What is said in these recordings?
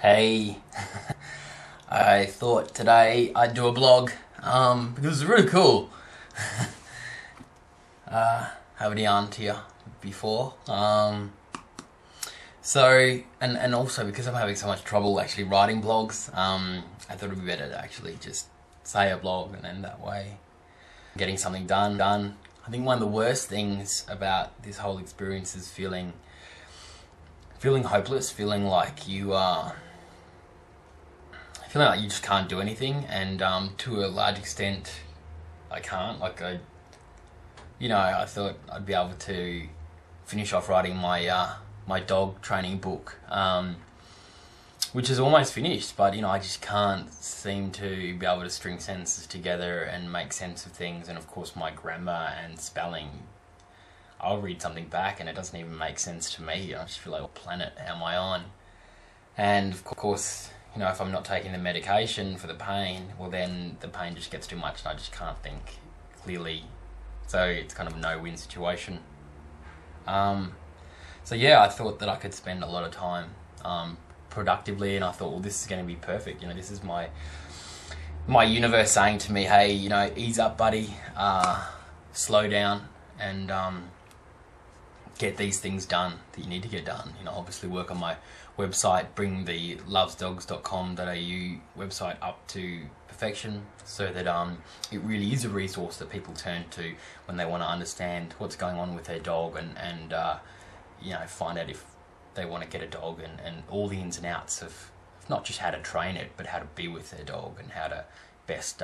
Hey, I thought today I'd do a blog because it's really cool. Haven't yarned to you before. And also because I'm having so much trouble actually writing blogs, I thought it'd be better to actually just say a blog, and then that way getting something done. I think one of the worst things about this whole experience is feeling hopeless, feeling like you just can't do anything, and to a large extent I can't. I thought I'd be able to finish off writing my dog training book, which is almost finished, but I just can't seem to be able to string sentences together and make sense of things. And of course my grammar and spelling, I'll read something back and it doesn't even make sense to me. I just feel like, what planet am I on? And of course, if I'm not taking the medication for the pain, well then the pain just gets too much and I just can't think clearly. So it's kind of a no-win situation. So yeah, I thought that I could spend a lot of time productively, and I thought, well, this is going to be perfect. This is my universe saying to me, hey, ease up, buddy, slow down, and get these things done that you need to get done. Obviously work on my website, bring the lovesdogs.com.au website up to perfection, so that it really is a resource that people turn to when they want to understand what's going on with their dog, and find out if they want to get a dog, and all the ins and outs of not just how to train it, but how to be with their dog, and how to best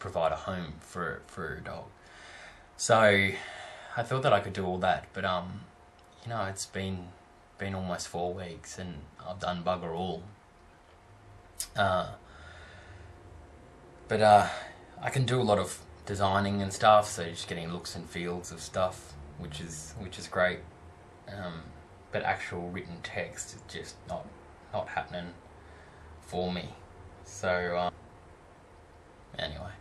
provide a home for a dog. So I thought that I could do all that, but it's been almost 4 weeks and I've done bugger all. But I can do a lot of designing and stuff, so just getting looks and feels of stuff, which is great. But actual written text is just not happening for me. So anyway,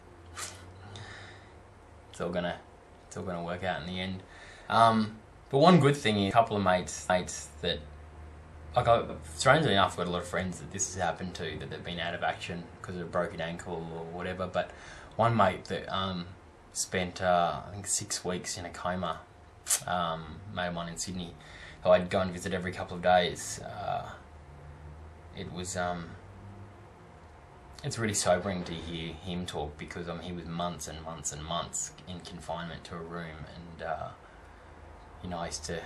it's all gonna work out in the end. But one good thing is a couple of mates that, strangely enough, I've got a lot of friends that this has happened to, that they've been out of action because of a broken ankle or whatever. But one mate that spent I think 6 weeks in a coma, mate of mine in Sydney, who I'd go and visit every couple of days. It's really sobering to hear him talk, because he was months and months and months in confinement to a room, and I used to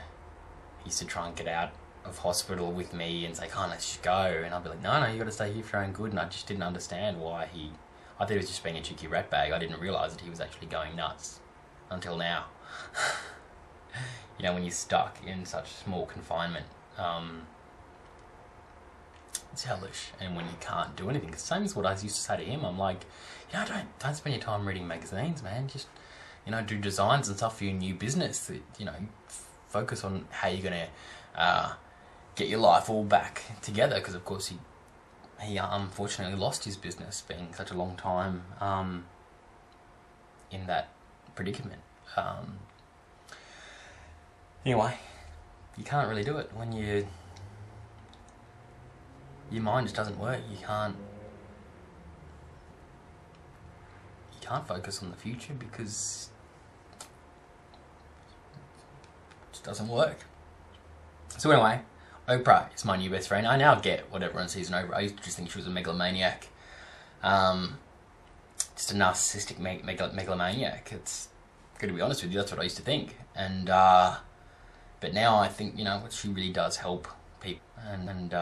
try and get out of hospital with me and say, "Can't let's just go?" And I'd be like, "No, you got to stay here for your own good." And I just didn't understand why I thought he was just being a cheeky ratbag. I didn't realise that he was actually going nuts until now. When you're stuck in such small confinement, it's hellish. And when you can't do anything, the same as what I used to say to him. I'm like, don't spend your time reading magazines, man. Just do designs and stuff for your new business. Focus on how you're gonna get your life all back together. Because of course he unfortunately lost his business, being such a long time in that predicament. Anyway, you can't really do it when your mind just doesn't work. You can't focus on the future because it just doesn't work. So anyway, Oprah is my new best friend. I now get what everyone sees in Oprah. I used to just think she was a megalomaniac, just a narcissistic megalomaniac. It's good to be honest with you. That's what I used to think, and but now I think she really does help people, and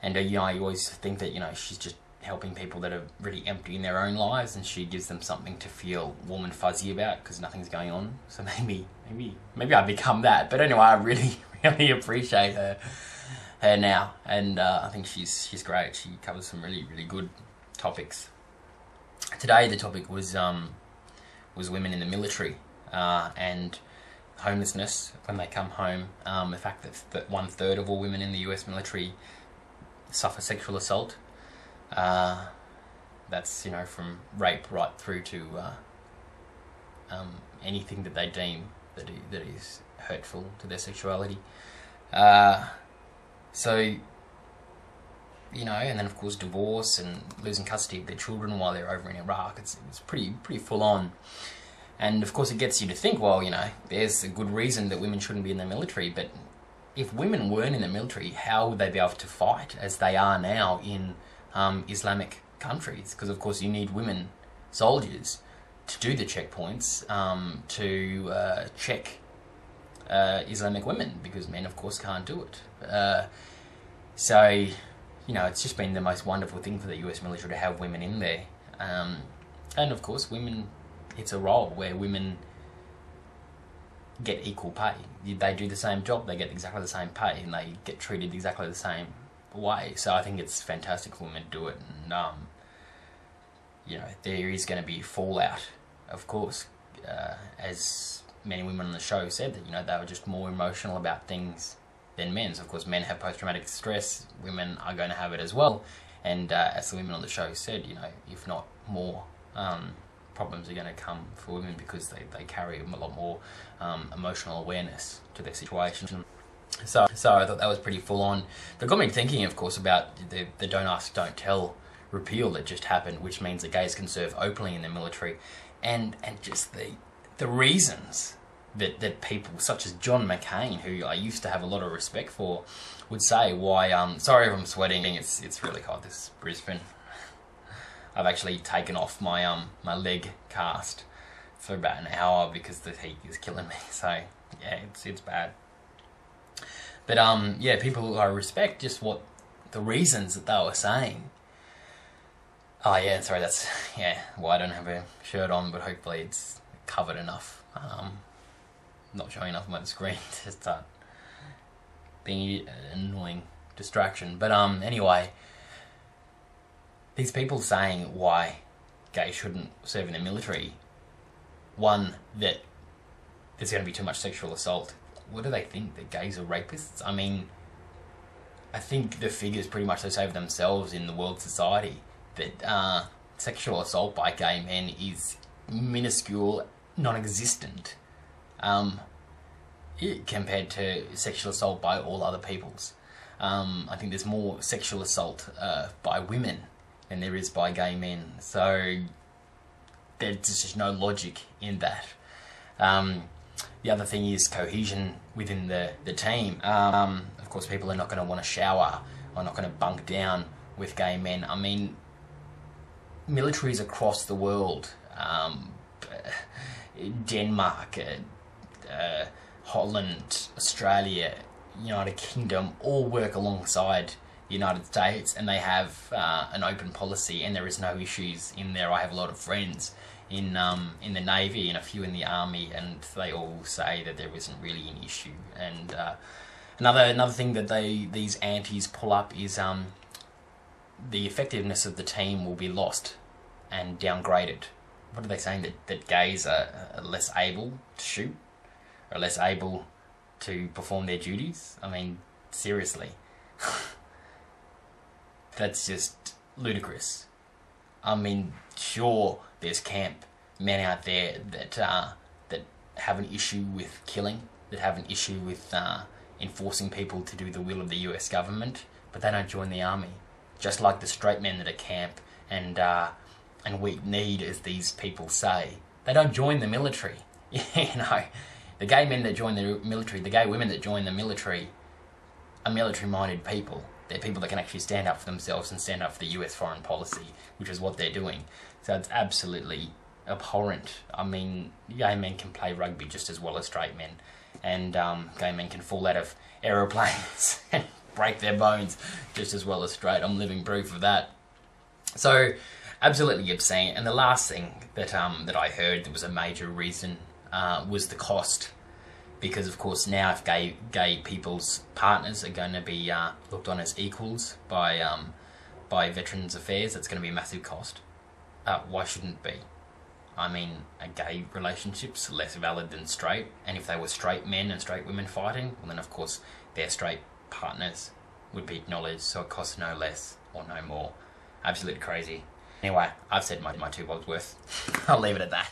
I always think that she's just helping people that are really empty in their own lives, and she gives them something to feel warm and fuzzy about because nothing's going on. So maybe I become that. But anyway, I really appreciate her now, and I think she's great. She covers some really good topics. Today the topic was women in the military and homelessness when they come home. The fact that 1/3 of all women in the US military suffer sexual assault. That's from rape right through to anything that they deem that is hurtful to their sexuality. So, you know, and then of course divorce and losing custody of their children while they're over in Iraq. It's pretty full on. And of course it gets you to think, well, you know, there's a good reason that women shouldn't be in the military, but if women weren't in the military, how would they be able to fight as they are now in Islamic countries? Because of course you need women soldiers to do the checkpoints, to check Islamic women, because men of course can't do it. So, you know, it's just been the most wonderful thing for the US military to have women in there. And of course women, it's a role where women get equal pay. They do the same job, they get exactly the same pay, and they get treated exactly the same way. So I think it's fantastic for women to do it. And you know, there is going to be fallout, of course, as many women on the show said, that, you know, they were just more emotional about things than men. So of course men have post-traumatic stress, women are going to have it as well, and as the women on the show said, you know, if not more, problems are going to come for women because they carry a lot more emotional awareness to their situation. So I thought that was pretty full on. But it got me thinking, of course, about the Don't Ask, Don't Tell repeal that just happened, which means that gays can serve openly in the military, and just the reasons that people such as John McCain, who I used to have a lot of respect for, would say why. Sorry if I'm sweating. It's really hot. This is Brisbane. I've actually taken off my my leg cast for about an hour because the heat is killing me. So yeah, it's bad. But yeah, people I respect just what the reasons that they were saying. Oh yeah, sorry, that's well, I don't have a shirt on, but hopefully it's covered enough. Not showing enough on my screen to start being an annoying distraction. But anyway, these people saying why gays shouldn't serve in the military. One, that there's going to be too much sexual assault. What do they think, that gays are rapists? I mean, I think the figures pretty much they say for themselves in the world society, that sexual assault by gay men is minuscule, non-existent, compared to sexual assault by all other peoples. I think there's more sexual assault by women than there is by gay men, so there's just no logic in that. The other thing is cohesion within the team. Of course, people are not going to want to shower or not going to bunk down with gay men. I mean, militaries across the world, Denmark, Holland, Australia, United Kingdom, all work alongside the United States, and they have an open policy, and there is no issues in there. I have a lot of friends in the Navy and a few in the Army, and they all say that there isn't really an issue. And another thing that these antis pull up is the effectiveness of the team will be lost and downgraded. What are they saying? That gays are less able to shoot, or less able to perform their duties? I mean, seriously. That's just ludicrous. I mean, sure, there's camp men out there that have an issue with killing, that have an issue with enforcing people to do the will of the US government, but they don't join the army. Just like the straight men that are camp and weak need, as these people say, they don't join the military. You know, the gay men that join the military, the gay women that join the military, are military-minded people. They're people that can actually stand up for themselves and stand up for the US foreign policy, which is what they're doing. So it's absolutely abhorrent. I mean, gay men can play rugby just as well as straight men, and gay men can fall out of aeroplanes and break their bones just as well as straight. I'm living proof of that. So, absolutely obscene. And the last thing that I heard that was a major reason was the cost. Because of course now if gay people's partners are going to be looked on as equals by Veterans Affairs, that's going to be a massive cost. Why shouldn't it be? I mean, a gay relationship's less valid than straight, and if they were straight men and straight women fighting, well then of course their straight partners would be acknowledged, so it costs no less or no more. Absolutely crazy. Anyway, I've said my two bobs worth. I'll leave it at that.